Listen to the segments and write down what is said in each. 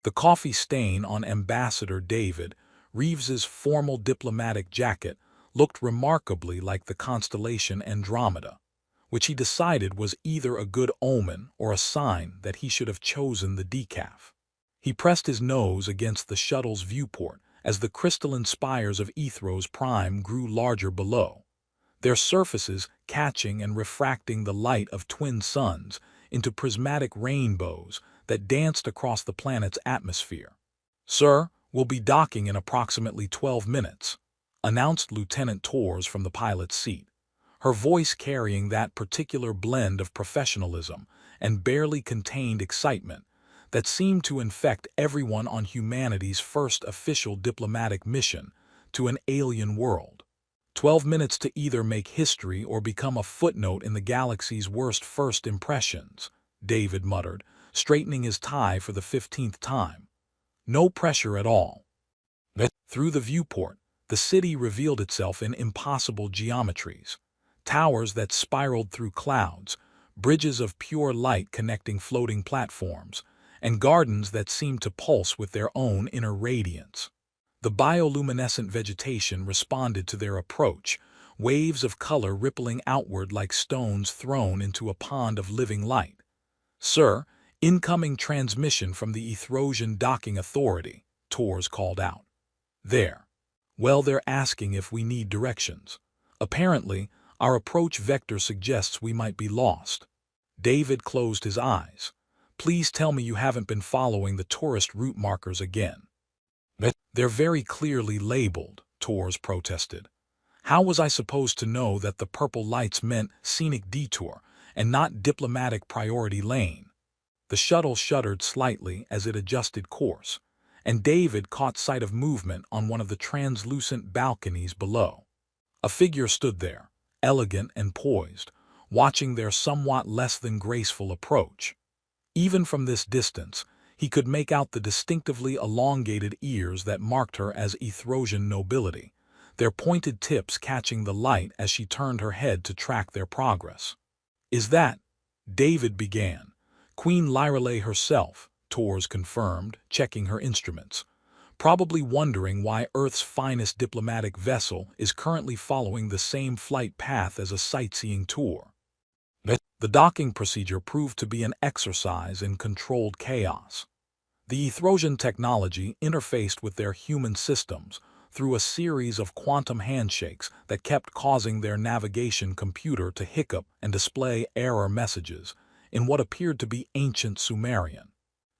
The coffee stain on Ambassador David Reeves's formal diplomatic jacket looked remarkably like the constellation Andromeda, which he decided was either a good omen or a sign that he should have chosen the decaf. He pressed his nose against the shuttle's viewport as the crystalline spires of Ethros Prime grew larger below, their surfaces catching and refracting the light of twin suns into prismatic rainbows that danced across the planet's atmosphere. "Sir, we'll be docking in approximately 12 minutes," announced Lieutenant Torres from the pilot's seat, her voice carrying that particular blend of professionalism and barely contained excitement that seemed to infect everyone on humanity's first official diplomatic mission to an alien world. 12 minutes to either make history or become a footnote in the galaxy's worst first impressions, David muttered, straightening his tie for the 15th time. No pressure at all. Through the viewport, the city revealed itself in impossible geometries. Towers that spiraled through clouds, bridges of pure light connecting floating platforms, and gardens that seemed to pulse with their own inner radiance. The bioluminescent vegetation responded to their approach, waves of color rippling outward like stones thrown into a pond of living light. "Sir, incoming transmission from the Ethrosian Docking Authority," Torres called out. "There. Well, they're asking if we need directions. Apparently, our approach vector suggests we might be lost." David closed his eyes. "Please tell me you haven't been following the tourist route markers again." "They're very clearly labeled," Torres protested. "How was I supposed to know that the purple lights meant scenic detour and not diplomatic priority lane?" The shuttle shuddered slightly as it adjusted course, and David caught sight of movement on one of the translucent balconies below. A figure stood there, elegant and poised, watching their somewhat less than graceful approach. Even from this distance, he could make out the distinctively elongated ears that marked her as Ethrosian nobility, their pointed tips catching the light as she turned her head to track their progress. "Is that," David began. "Queen Lyrale herself," Torres confirmed, checking her instruments, probably wondering why Earth's finest diplomatic vessel is currently following the same flight path as a sightseeing tour. The docking procedure proved to be an exercise in controlled chaos. The Ethrosian technology interfaced with their human systems through a series of quantum handshakes that kept causing their navigation computer to hiccup and display error messages in what appeared to be ancient Sumerian.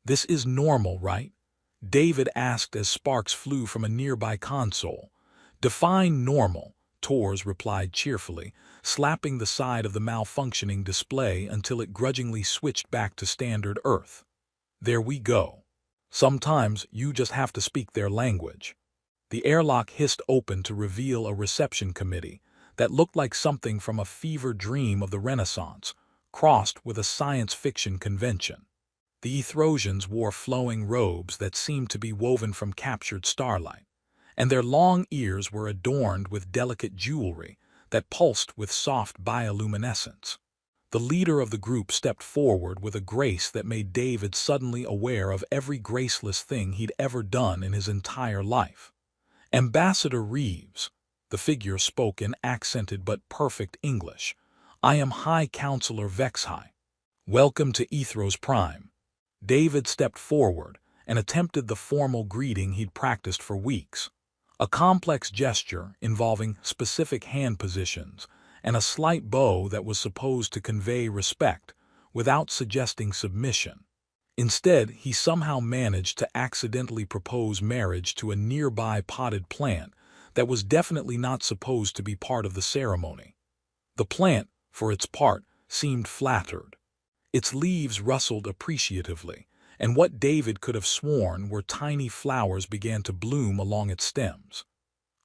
"This is normal, right?" David asked as sparks flew from a nearby console. "Define normal," Torres replied cheerfully, slapping the side of the malfunctioning display until it grudgingly switched back to standard Earth. "There we go. Sometimes you just have to speak their language." The airlock hissed open to reveal a reception committee that looked like something from a fever dream of the Renaissance, crossed with a science fiction convention. The Ethrosians wore flowing robes that seemed to be woven from captured starlight, and their long ears were adorned with delicate jewelry that pulsed with soft bioluminescence. The leader of the group stepped forward with a grace that made David suddenly aware of every graceless thing he'd ever done in his entire life. "Ambassador Reeves," the figure spoke in accented but perfect English, "I am High Counselor HFY. Welcome to Ethros Prime." David stepped forward and attempted the formal greeting he'd practiced for weeks, a complex gesture involving specific hand positions and a slight bow that was supposed to convey respect without suggesting submission. Instead, he somehow managed to accidentally propose marriage to a nearby potted plant that was definitely not supposed to be part of the ceremony. The plant, for its part, seemed flattered. Its leaves rustled appreciatively, and what David could have sworn were tiny flowers began to bloom along its stems.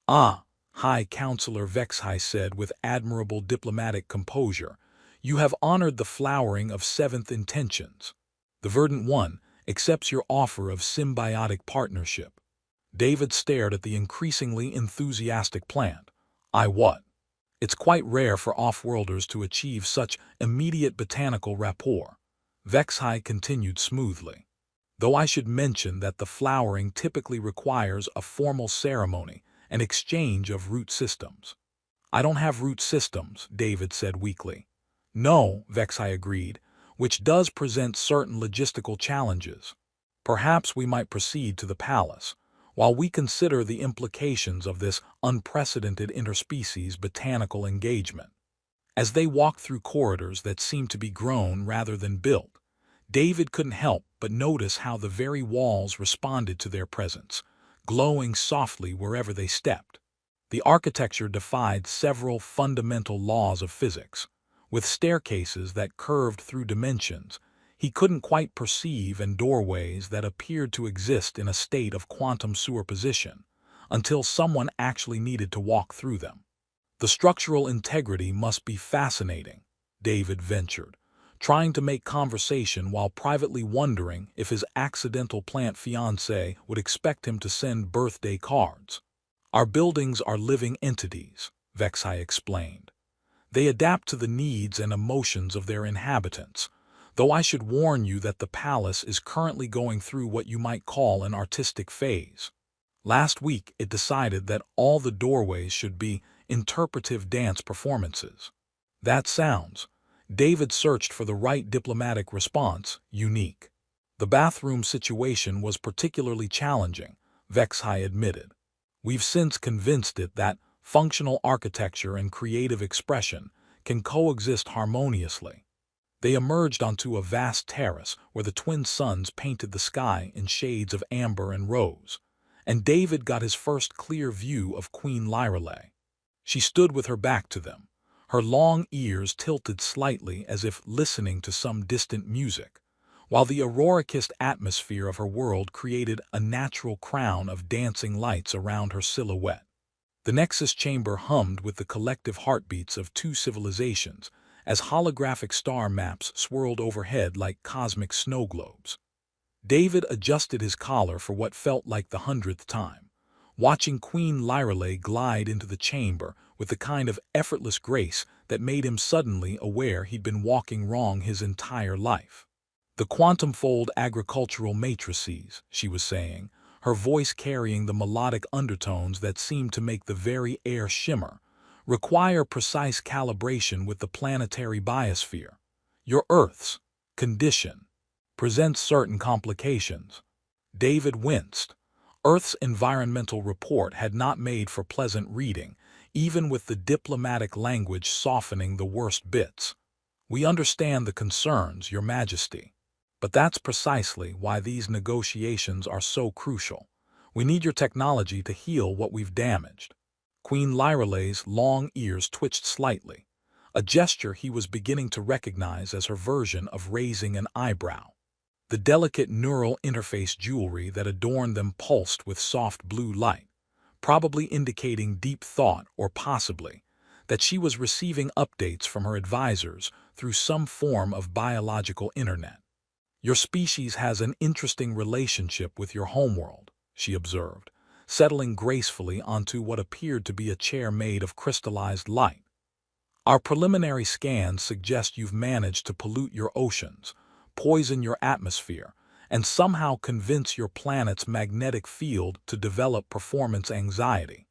"Ah," High Counselor HFY said with admirable diplomatic composure, "you have honored the flowering of seventh intentions. The Verdant One accepts your offer of symbiotic partnership." David stared at the increasingly enthusiastic plant. "I what?" "It's quite rare for off-worlders to achieve such immediate botanical rapport," HFY continued smoothly. though I should mention that the flowering typically requires a formal ceremony and exchange of root systems. I don't have root systems, David said weakly. No, Vexai agreed, which does present certain logistical challenges. Perhaps we might proceed to the palace, while we consider the implications of this unprecedented interspecies botanical engagement. As they walked through corridors that seemed to be grown rather than built, David couldn't help but notice how the very walls responded to their presence, glowing softly wherever they stepped. The architecture defied several fundamental laws of physics, with staircases that curved through dimensions he couldn't quite perceive and doorways that appeared to exist in a state of quantum superposition, until someone actually needed to walk through them. The structural integrity must be fascinating, David ventured, trying to make conversation while privately wondering if his accidental plant fiancé would expect him to send birthday cards. Our buildings are living entities, Vexai explained. They adapt to the needs and emotions of their inhabitants, though I should warn you that the palace is currently going through what you might call an artistic phase. Last week it decided that all the doorways should be interpretive dance performances. That sounds, David searched for the right diplomatic response, unique. The bathroom situation was particularly challenging, Vexai admitted. We've since convinced it that functional architecture and creative expression can coexist harmoniously. They emerged onto a vast terrace where the twin suns painted the sky in shades of amber and rose, and David got his first clear view of Queen Lyrelei. She stood with her back to them, her long ears tilted slightly as if listening to some distant music, while the aurorikist atmosphere of her world created a natural crown of dancing lights around her silhouette. The Nexus chamber hummed with the collective heartbeats of two civilizations as holographic star maps swirled overhead like cosmic snow globes. David adjusted his collar for what felt like the 100th time, watching Queen Lyrelei glide into the chamber with the kind of effortless grace that made him suddenly aware he'd been walking wrong his entire life. The quantum-fold agricultural matrices, she was saying, her voice carrying the melodic undertones that seemed to make the very air shimmer, require precise calibration with the planetary biosphere. Your Earth's condition presents certain complications. David winced. Earth's environmental report had not made for pleasant reading, even with the diplomatic language softening the worst bits. We understand the concerns, Your Majesty. But that's precisely why these negotiations are so crucial. We need your technology to heal what we've damaged. Queen Lyrelei's long ears twitched slightly, a gesture he was beginning to recognize as her version of raising an eyebrow. The delicate neural interface jewelry that adorned them pulsed with soft blue light, probably indicating deep thought or possibly that she was receiving updates from her advisors through some form of biological internet. Your species has an interesting relationship with your homeworld, she observed, settling gracefully onto what appeared to be a chair made of crystallized light. Our preliminary scans suggest you've managed to pollute your oceans, poison your atmosphere, and somehow convince your planet's magnetic field to develop performance anxiety.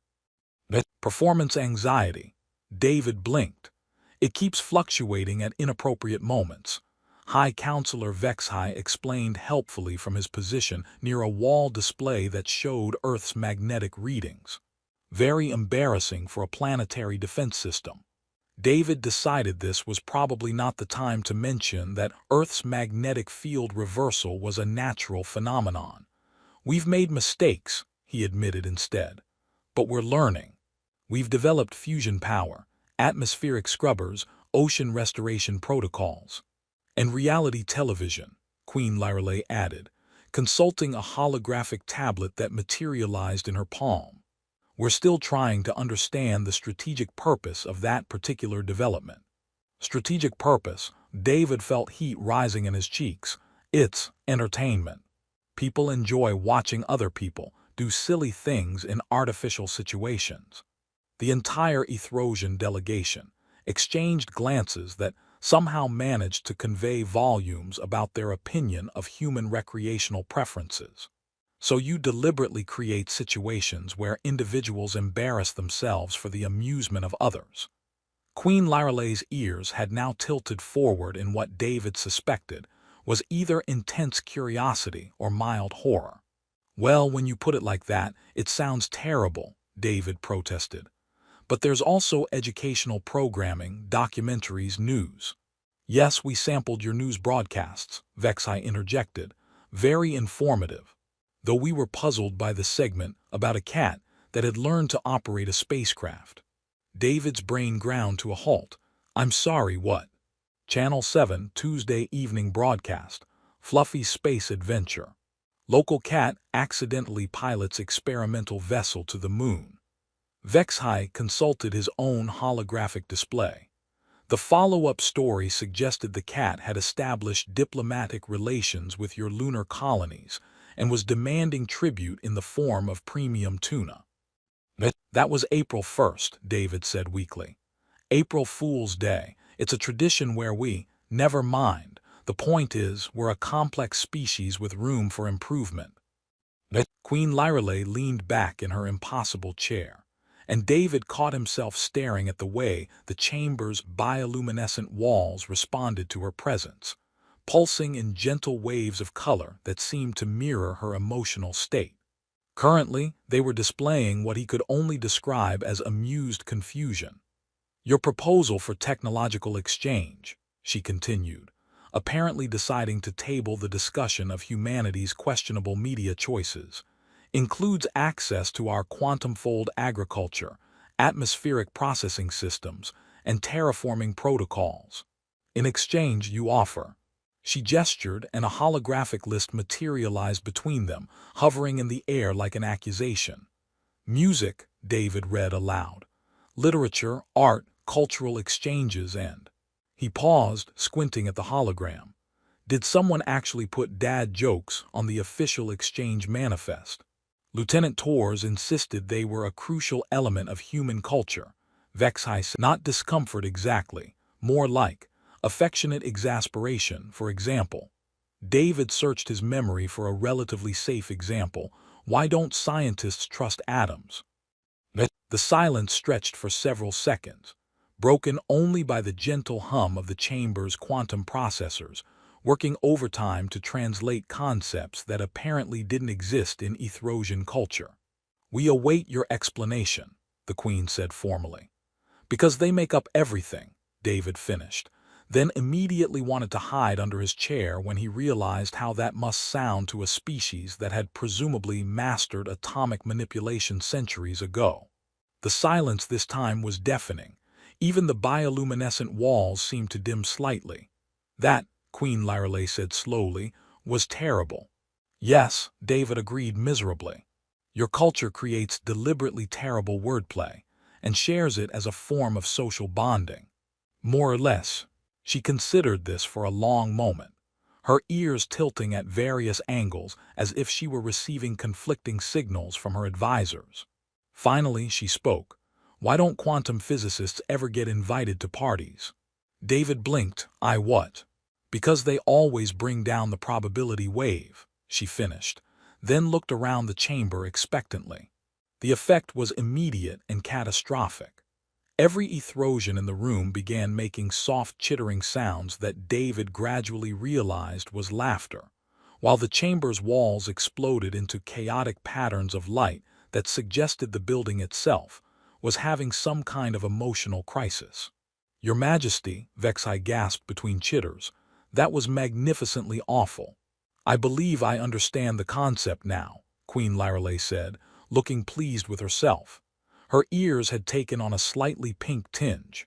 Performance anxiety. David blinked. It keeps fluctuating at inappropriate moments. High Counselor Vexai explained helpfully from his position near a wall display that showed Earth's magnetic readings. Very embarrassing for a planetary defense system. David decided this was probably not the time to mention that Earth's magnetic field reversal was a natural phenomenon. We've made mistakes, he admitted instead, but we're learning. We've developed fusion power, atmospheric scrubbers, ocean restoration protocols. And reality television, Queen Lyrelei added, consulting a holographic tablet that materialized in her palm. We're still trying to understand the strategic purpose of that particular development. Strategic purpose, David felt heat rising in his cheeks. It's entertainment. People enjoy watching other people do silly things in artificial situations. The entire Ethrosian delegation exchanged glances that somehow managed to convey volumes about their opinion of human recreational preferences. So you deliberately create situations where individuals embarrass themselves for the amusement of others. Queen Lyraleigh's ears had now tilted forward in what David suspected was either intense curiosity or mild horror. "Well, when you put it like that, it sounds terrible," David protested. "But there's also educational programming, documentaries, news." "Yes, we sampled your news broadcasts," Vexai interjected. "Very informative. Though we were puzzled by the segment about a cat that had learned to operate a spacecraft." David's brain ground to a halt. "I'm sorry, what?" Channel 7, Tuesday evening broadcast. Fluffy space adventure. Local cat accidentally pilots experimental vessel to the moon. Vexhai consulted his own holographic display. The follow-up story suggested the cat had established diplomatic relations with your lunar colonies and was demanding tribute in the form of premium tuna. "That was April 1st, David said weakly. "April Fool's Day. It's a tradition where we, never mind. The point is, we're a complex species with room for improvement." Queen Lyrelei leaned back in her impossible chair, and David caught himself staring at the way the chamber's bioluminescent walls responded to her presence, pulsing in gentle waves of color that seemed to mirror her emotional state. Currently, they were displaying what he could only describe as amused confusion. "Your proposal for technological exchange," she continued, apparently deciding to table the discussion of humanity's questionable media choices, "includes access to our quantum-fold agriculture, atmospheric processing systems, and terraforming protocols. In exchange, you offer—" She gestured, and a holographic list materialized between them, hovering in the air like an accusation. "Music," David read aloud. "Literature, art, cultural exchanges, and—" He paused, squinting at the hologram. "Did someone actually put dad jokes on the official exchange manifest?" Lieutenant Torres insisted they were a crucial element of human culture. Vexhai said, "Not discomfort exactly, more like affectionate exasperation, for example." David searched his memory for a relatively safe example. "Why don't scientists trust atoms?" The silence stretched for several seconds, broken only by the gentle hum of the chamber's quantum processors, working overtime to translate concepts that apparently didn't exist in Ethrosian culture. "We await your explanation," the Queen said formally. "Because they make up everything," David finished, then immediately wanted to hide under his chair when he realized how that must sound to a species that had presumably mastered atomic manipulation centuries ago. The silence this time was deafening. Even the bioluminescent walls seemed to dim slightly. "That," Queen Lyrelei said slowly, "was terrible." "Yes," David agreed miserably. "Your culture creates deliberately terrible wordplay and shares it as a form of social bonding." "More or less." She considered this for a long moment, her ears tilting at various angles as if she were receiving conflicting signals from her advisors. Finally, she spoke. "Why don't quantum physicists ever get invited to parties?" David blinked. "I what?" "Because they always bring down the probability wave," she finished, then looked around the chamber expectantly. The effect was immediate and catastrophic. Every Ethrosian in the room began making soft chittering sounds that David gradually realized was laughter, while the chamber's walls exploded into chaotic patterns of light that suggested the building itself was having some kind of emotional crisis. "Your Majesty," Vexhai gasped between chitters, "that was magnificently awful." "I believe I understand the concept now," Queen Lyrelei said, looking pleased with herself. Her ears had taken on a slightly pink tinge.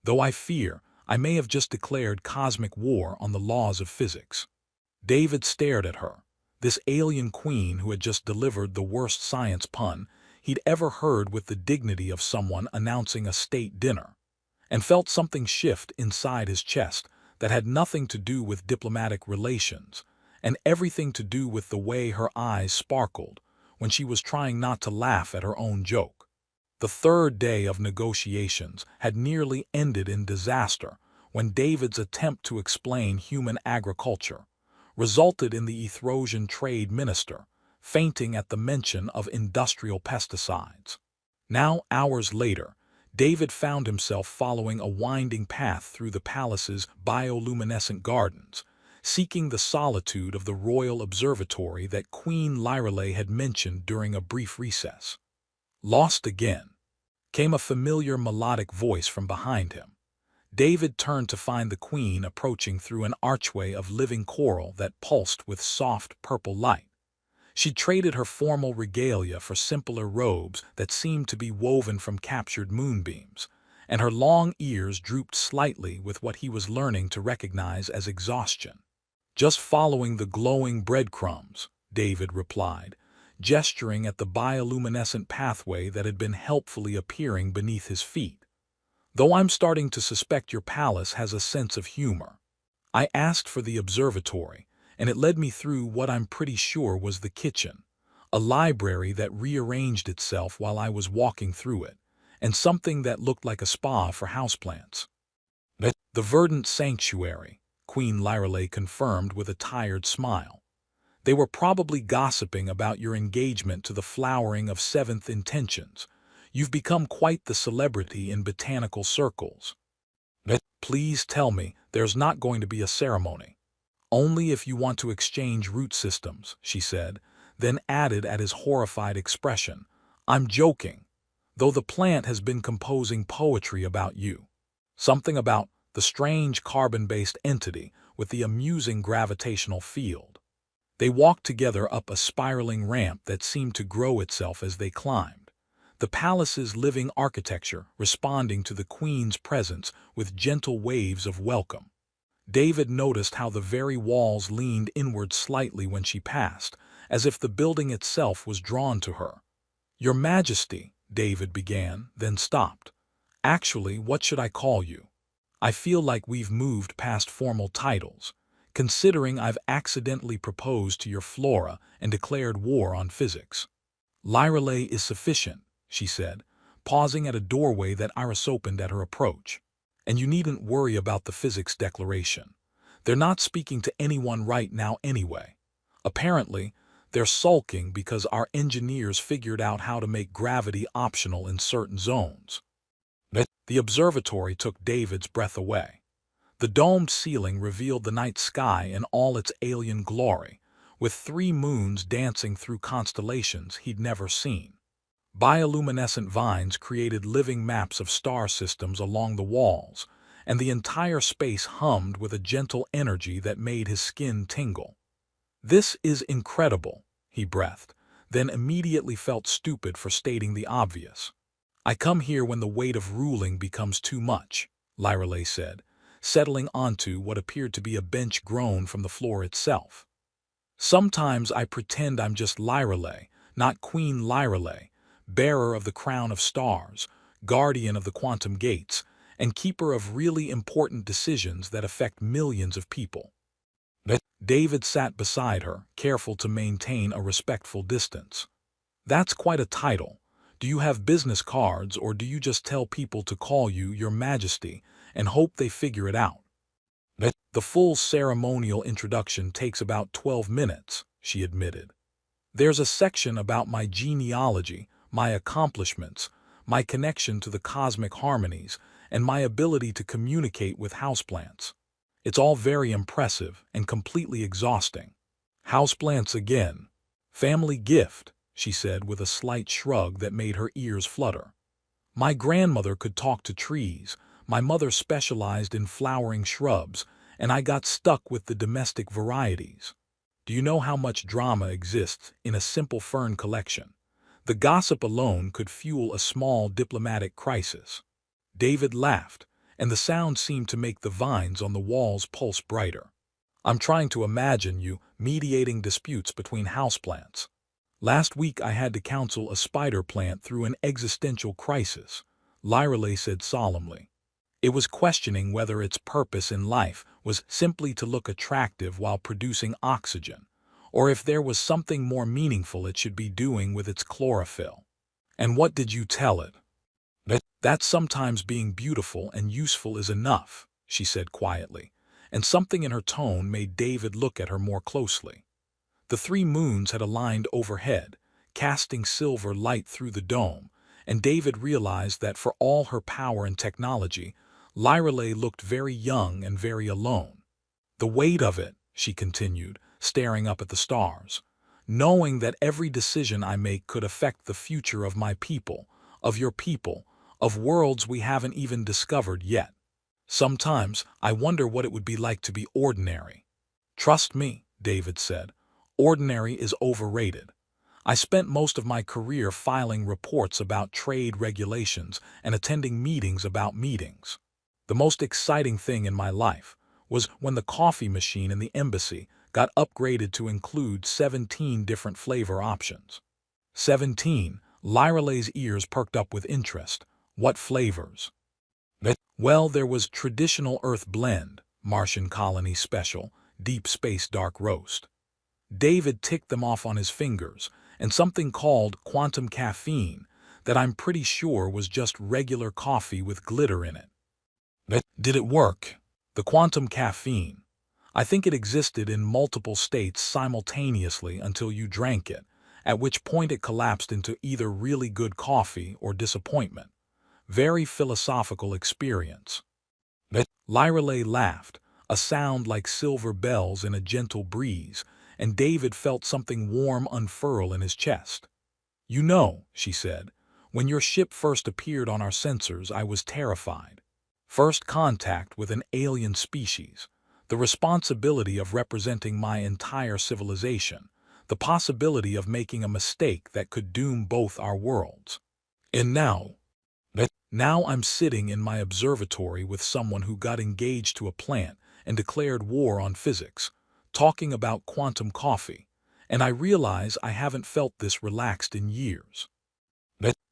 "Though I fear I may have just declared cosmic war on the laws of physics." David stared at her, this alien queen who had just delivered the worst science pun he'd ever heard with the dignity of someone announcing a state dinner, and felt something shift inside his chest that had nothing to do with diplomatic relations, and everything to do with the way her eyes sparkled when she was trying not to laugh at her own joke. The third day of negotiations had nearly ended in disaster when David's attempt to explain human agriculture resulted in the Ethiopian trade minister fainting at the mention of industrial pesticides. Now, hours later, David found himself following a winding path through the palace's bioluminescent gardens, seeking the solitude of the royal observatory that Queen Lyrale had mentioned during a brief recess. Lost again, came a familiar melodic voice from behind him. David turned to find the queen approaching through an archway of living coral that pulsed with soft purple light. She traded her formal regalia for simpler robes that seemed to be woven from captured moonbeams, and her long ears drooped slightly with what he was learning to recognize as exhaustion. "Just following the glowing breadcrumbs," David replied, gesturing at the bioluminescent pathway that had been helpfully appearing beneath his feet. "Though I'm starting to suspect your palace has a sense of humor. I asked for the observatory, and it led me through what I'm pretty sure was the kitchen, a library that rearranged itself while I was walking through it, and something that looked like a spa for houseplants." "The verdant sanctuary," Queen Lyrale confirmed with a tired smile. "They were probably gossiping about your engagement to the flowering of seventh intentions. You've become quite the celebrity in botanical circles." "Please tell me there's not going to be a ceremony." "Only if you want to exchange root systems," she said, then added at his horrified expression, "I'm joking, though the plant has been composing poetry about you. Something about the strange carbon-based entity with the amusing gravitational field." They walked together up a spiraling ramp that seemed to grow itself as they climbed, the palace's living architecture responding to the queen's presence with gentle waves of welcome. David noticed how the very walls leaned inward slightly when she passed, as if the building itself was drawn to her. "Your Majesty," David began, then stopped. "Actually, what should I call you? I feel like we've moved past formal titles, considering I've accidentally proposed to your flora and declared war on physics." "Lyrale is sufficient," she said, pausing at a doorway that Iris opened at her approach. "And you needn't worry about the physics declaration. They're not speaking to anyone right now anyway. Apparently, they're sulking because our engineers figured out how to make gravity optional in certain zones." The observatory took David's breath away. The domed ceiling revealed the night sky in all its alien glory, with 3 moons dancing through constellations he'd never seen. Bioluminescent vines created living maps of star systems along the walls, and the entire space hummed with a gentle energy that made his skin tingle. "This is incredible," he breathed, then immediately felt stupid for stating the obvious. "I come here when the weight of ruling becomes too much," Lyrale said, settling onto what appeared to be a bench grown from the floor itself. "Sometimes I pretend I'm just Lyrale, not Queen Lyrale, bearer of the crown of stars, guardian of the quantum gates, and keeper of really important decisions that affect millions of people." David sat beside her, careful to maintain a respectful distance. "That's quite a title. Do you have business cards, or do you just tell people to call you Your Majesty and hope they figure it out?" "The full ceremonial introduction takes about 12 minutes, she admitted. "There's a section about my genealogy, my accomplishments, my connection to the cosmic harmonies, and my ability to communicate with houseplants. It's all very impressive and completely exhausting." "Houseplants again. Family gift," she said with a slight shrug that made her ears flutter. "My grandmother could talk to trees, my mother specialized in flowering shrubs, and I got stuck with the domestic varieties. Do you know how much drama exists in a simple fern collection? The gossip alone could fuel a small diplomatic crisis." David laughed, and the sound seemed to make the vines on the walls pulse brighter. "I'm trying to imagine you mediating disputes between houseplants. Last week I had to counsel a spider plant through an existential crisis," Lyrale said solemnly. "It was questioning whether its purpose in life was simply to look attractive while producing oxygen, or if there was something more meaningful it should be doing with its chlorophyll." "And what did you tell it?" "That sometimes being beautiful and useful is enough," she said quietly, and something in her tone made David look at her more closely. The 3 moons had aligned overhead, casting silver light through the dome, and David realized that for all her power and technology, Lyrale looked very young and very alone. The weight of it, she continued, staring up at the stars, knowing that every decision I make could affect the future of my people, of your people, of worlds we haven't even discovered yet. Sometimes I wonder what it would be like to be ordinary. Trust me, David said, ordinary is overrated. I spent most of my career filing reports about trade regulations and attending meetings about meetings. The most exciting thing in my life was when the coffee machine in the embassy got upgraded to include 17 different flavor options. 17, Lyrale's ears perked up with interest. What flavors? Well, there was traditional Earth blend, Martian colony special, deep space dark roast. David ticked them off on his fingers, and something called quantum caffeine that I'm pretty sure was just regular coffee with glitter in it. Did it work? The quantum caffeine. I think it existed in multiple states simultaneously until you drank it, at which point it collapsed into either really good coffee or disappointment. Very philosophical experience. Lyrale laughed, a sound like silver bells in a gentle breeze, and David felt something warm unfurl in his chest. You know, she said, when your ship first appeared on our sensors, I was terrified. First contact with an alien species, the responsibility of representing my entire civilization, the possibility of making a mistake that could doom both our worlds. And now I'm sitting in my observatory with someone who got engaged to a plant and declared war on physics, talking about quantum coffee, and I realize I haven't felt this relaxed in years.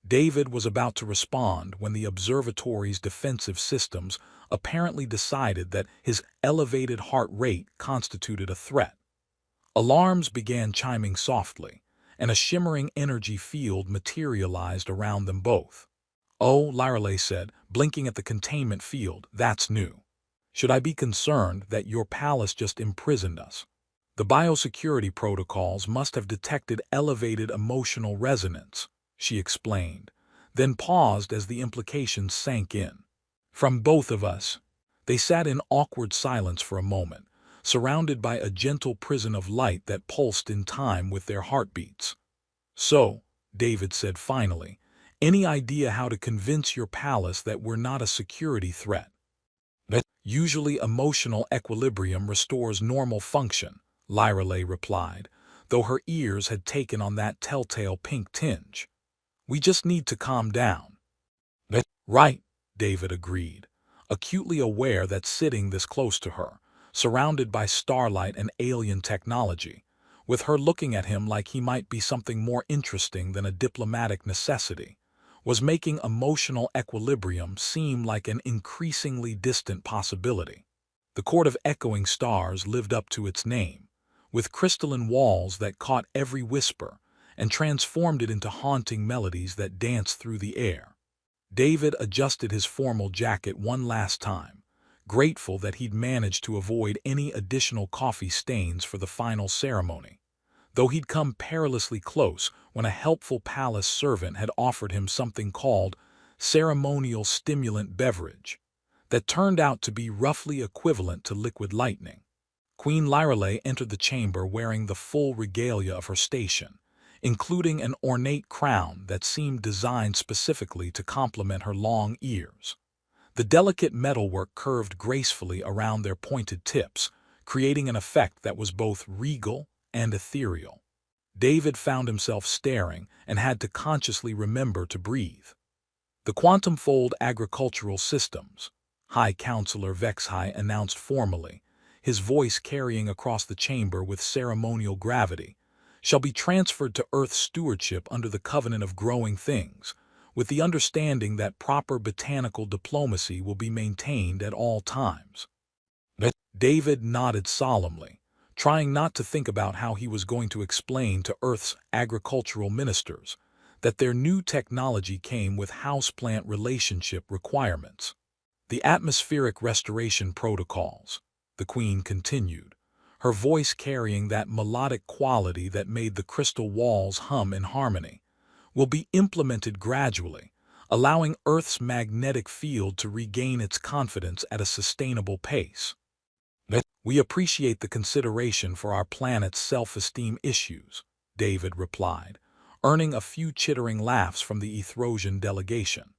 David was about to respond when the observatory's defensive systems apparently decided that his elevated heart rate constituted a threat. Alarms began chiming softly, and a shimmering energy field materialized around them both. Oh, Lyrale said, blinking at the containment field, that's new. Should I be concerned that your palace just imprisoned us? The biosecurity protocols must have detected elevated emotional resonance, she explained, then paused as the implications sank in. From both of us. They sat in awkward silence for a moment, surrounded by a gentle prison of light that pulsed in time with their heartbeats. So, David said finally, any idea how to convince your palace that we're not a security threat? Usually emotional equilibrium restores normal function, Lyrale replied, though her ears had taken on that telltale pink tinge. We just need to calm down. Right, David agreed, acutely aware that sitting this close to her, surrounded by starlight and alien technology, with her looking at him like he might be something more interesting than a diplomatic necessity, was making emotional equilibrium seem like an increasingly distant possibility. The court of echoing stars lived up to its name, with crystalline walls that caught every whisper and transformed it into haunting melodies that danced through the air. David adjusted his formal jacket one last time, grateful that he'd managed to avoid any additional coffee stains for the final ceremony, though he'd come perilously close when a helpful palace servant had offered him something called ceremonial stimulant beverage that turned out to be roughly equivalent to liquid lightning. Queen Lyrale entered the chamber wearing the full regalia of her station, including an ornate crown that seemed designed specifically to complement her long ears. The delicate metalwork curved gracefully around their pointed tips, creating an effect that was both regal and ethereal. David found himself staring and had to consciously remember to breathe. The Quantum Fold Agricultural Systems, High Counselor Vexhai announced formally, his voice carrying across the chamber with ceremonial gravity, shall be transferred to Earth's stewardship under the Covenant of Growing Things, with the understanding that proper botanical diplomacy will be maintained at all times. David nodded solemnly, trying not to think about how he was going to explain to Earth's agricultural ministers that their new technology came with houseplant relationship requirements. The atmospheric restoration protocols, the Queen continued, her voice carrying that melodic quality that made the crystal walls hum in harmony, will be implemented gradually, allowing Earth's magnetic field to regain its confidence at a sustainable pace. We appreciate the consideration for our planet's self-esteem issues, David replied, earning a few chittering laughs from the Ethrosian delegation.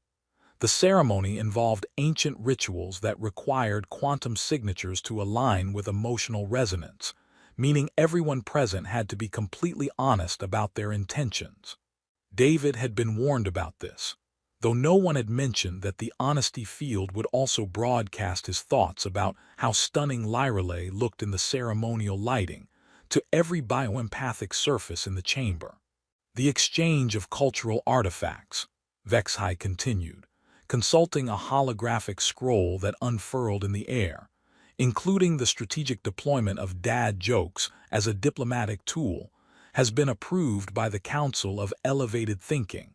The ceremony involved ancient rituals that required quantum signatures to align with emotional resonance, meaning everyone present had to be completely honest about their intentions. David had been warned about this, though no one had mentioned that the honesty field would also broadcast his thoughts about how stunning Lyrelay looked in the ceremonial lighting to every bioempathic surface in the chamber. The exchange of cultural artifacts, Vexhai continued, consulting a holographic scroll that unfurled in the air, including the strategic deployment of dad jokes as a diplomatic tool, has been approved by the Council of Elevated Thinking,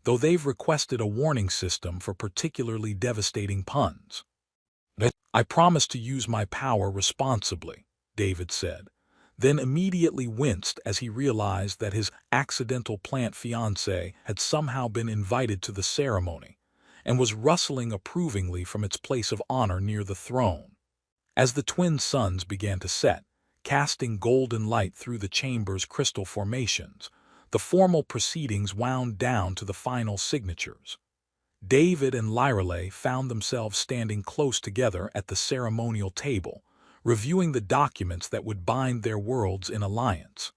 though they've requested a warning system for particularly devastating puns. I promise to use my power responsibly, David said, then immediately winced as he realized that his accidental plant fiancé had somehow been invited to the ceremony and was rustling approvingly from its place of honor near the throne. As the twin suns began to set, casting golden light through the chamber's crystal formations, the formal proceedings wound down to the final signatures. David and Lyrelay found themselves standing close together at the ceremonial table, reviewing the documents that would bind their worlds in alliance.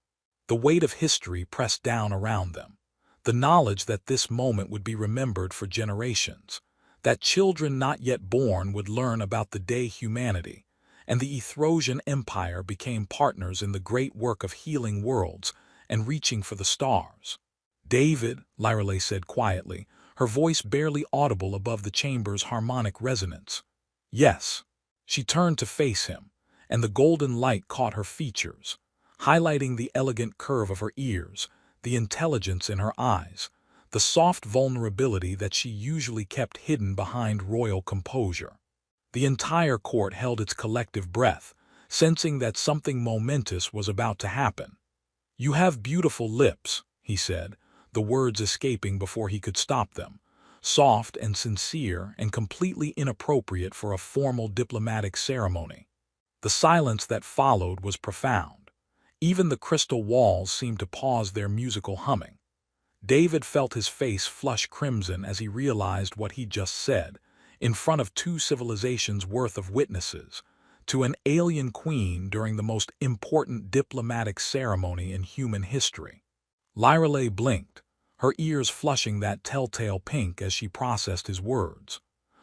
The weight of history pressed down around them, the knowledge that this moment would be remembered for generations, that children not yet born would learn about the day humanity and the Ethrosian Empire became partners in the great work of healing worlds and reaching for the stars. David, Lyrelay said quietly, her voice barely audible above the chamber's harmonic resonance. Yes. She turned to face him, and the golden light caught her features, highlighting the elegant curve of her ears, the intelligence in her eyes, the soft vulnerability that she usually kept hidden behind royal composure. The entire court held its collective breath, sensing that something momentous was about to happen. "You have beautiful lips," he said, the words escaping before he could stop them, soft and sincere and completely inappropriate for a formal diplomatic ceremony. The silence that followed was profound. Even the crystal walls seemed to pause their musical humming. David felt his face flush crimson as he realized what he'd just said, in front of 2 civilizations' worth of witnesses, to an alien queen during the most important diplomatic ceremony in human history. Lyrelay blinked, her ears flushing that telltale pink as she processed his words.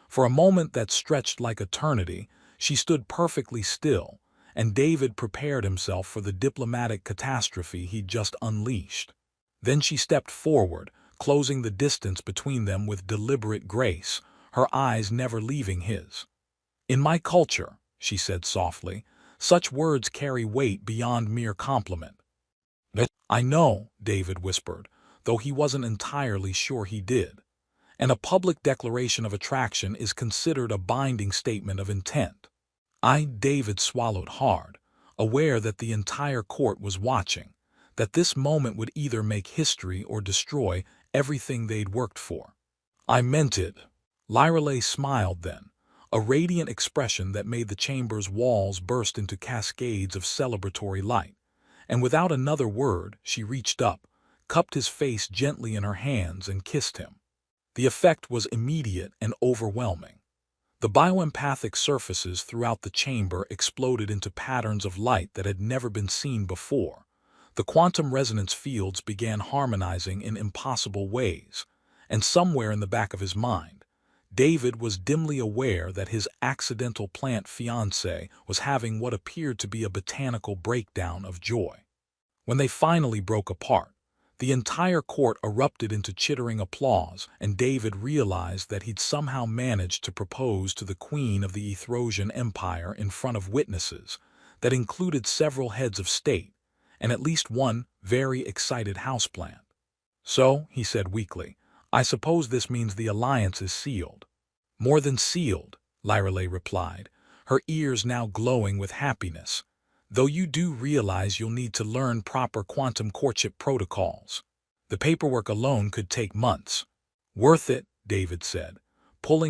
For a moment that stretched like eternity, she stood perfectly still, and David prepared himself for the diplomatic catastrophe he'd just unleashed. Then she stepped forward, closing the distance between them with deliberate grace, her eyes never leaving his. "In my culture," she said softly, "such words carry weight beyond mere compliment." "I know," David whispered, though he wasn't entirely sure he did. "And a public declaration of attraction is considered a binding statement of intent." David swallowed hard, aware that the entire court was watching, that this moment would either make history or destroy everything they'd worked for. "I meant it." Lyrelay smiled then, a radiant expression that made the chamber's walls burst into cascades of celebratory light, and without another word she reached up, cupped his face gently in her hands and kissed him. The effect was immediate and overwhelming. The bioempathic surfaces throughout the chamber exploded into patterns of light that had never been seen before. The quantum resonance fields began harmonizing in impossible ways, and somewhere in the back of his mind, David was dimly aware that his accidental plant fiancé was having what appeared to be a botanical breakdown of joy. When they finally broke apart, the entire court erupted into chittering applause, and David realized that he'd somehow managed to propose to the Queen of the Ethrosian Empire in front of witnesses that included several heads of state and at least one very excited houseplant. "So," he said weakly, "I suppose this means the alliance is sealed." "More than sealed," Lyreley replied, her ears now glowing with happiness. "Though you do realize you'll need to learn proper quantum courtship protocols. The paperwork alone could take months." "Worth it," David said, pulling